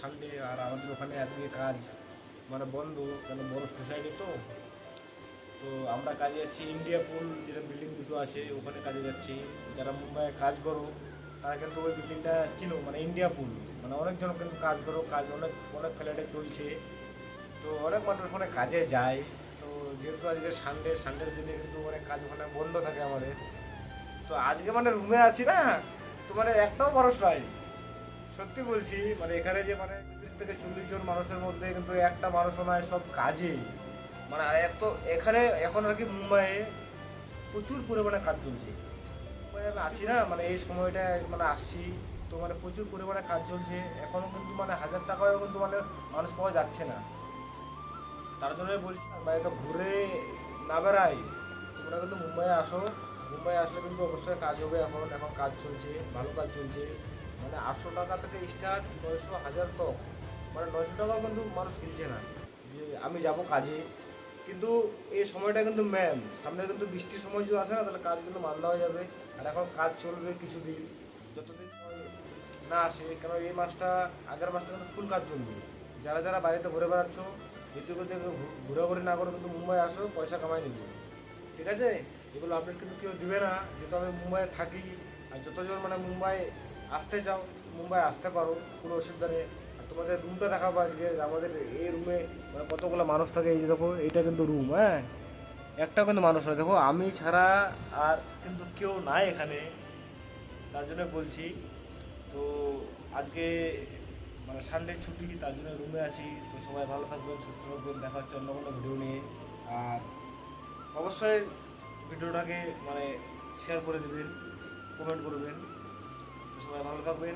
Sunday, আর আমাদের ওখানে আজকে কাজ মানে বন্ধ, কেন বড় সোসাইটি তো। তো আমরা কাজে যাচ্ছি ইন্ডিয়া পুল, যেটা বিল্ডিং দুটো আছে ওখানে কাজে যাচ্ছি। যারা মুম্বাইয়ে কাজ করো তারা কিন্তু ওই বিল্ডিংটা চিনো, মানে ইন্ডিয়া পুল, মানে অনেকজন কিন্তু কাজ করো, কাজ অনেক অনেক ফ্ল্যাটে চলছে। তো অনেক মানুষ ওখানে কাজে যায়। তো যেহেতু আজকে সানডের দিনে কিন্তু অনেক কাজ ওখানে বন্ধ থাকে আমাদের। তো আজকে মানে রুমে আছি না, তো মানে একটাও মানুষ নাই। সত্যি বলছি, মানে এখানে যে মানে 30 থেকে 40 জন মানুষের মধ্যে কিন্তু একটা মানুষও নয়, সব কাজে। মানে আর এত এখানে এখন আর কি মুম্বাইয়ে প্রচুর পরিমাণে কাজ চলছে। মানে আমি আসি না, মানে এই সময়টা মানে আসছি, তো মানে প্রচুর পরিমাণে কাজ চলছে। এখনও কিন্তু মানে 1000 টাকায়ও কিন্তু মানে মানুষ পাওয়া যাচ্ছে না। তার জন্যই বলছি বাইরে তো ঘুরে না বেড়াই, তোমরা কিন্তু মুম্বাইয়ে আসো। মুম্বাই আসলে কিন্তু অবশ্যই কাজ হবে। এখন এখন কাজ চলছে, ভালো কাজ চলছে। মানে 800 টাকা থেকে স্টার্ট 900 1000 তো, মানে 900 টাকাও কিন্তু মানুষ কিনছে না যে আমি যাব কাজে। কিন্তু এই সময়টা কিন্তু ম্যান, সামনে কিন্তু বৃষ্টির সময় যদি আসে না, তাহলে কাজ কিন্তু মান্দা হয়ে যাবে। আর এখন কাজ চলবে কিছুদিন, যতদিন না আসে, কেন এই মাসটা, আগের মাসটা কিন্তু ফুল কাজ চলবে। যারা যারা বাড়িতে ঘুরে বেড়াচ্ছ, এদিক ওদিক ঘোরাঘুরি না করে কিন্তু মুম্বাই আসো, পয়সা কামাই নেবে। ঠিক আছে, এগুলো আপডেট কিন্তু কেউ দিবে না, যেহেতু আমি মুম্বাইয়ে থাকি। আর যতজন মানে মুম্বাই আসতে চাও, মুম্বাই আসতে পারো, কোনো অসুবিধা নেই। আর তোমাদের রুমটা দেখাবো আজকে, আমাদের এই রুমে মানে কতগুলো মানুষ থাকে। এই যে দেখো, এইটা কিন্তু রুম, হ্যাঁ, একটাও কিন্তু মানুষ নয়, দেখো আমি ছাড়া আর কিন্তু কেউ নাই এখানে। তার জন্য বলছি। তো আজকে মানে সানডে ছুটি, তার জন্য রুমে আছি। তো সবাই ভালো থাকবেন, সুস্থ থাকবেন, দেখা হচ্ছে অন্য কোনো ভিডিও নিয়ে। আর অবশ্যই ভিডিওটাকে মানে শেয়ার করে দেবেন, কমেন্ট করবেন। তো সবাই ভালো থাকবেন।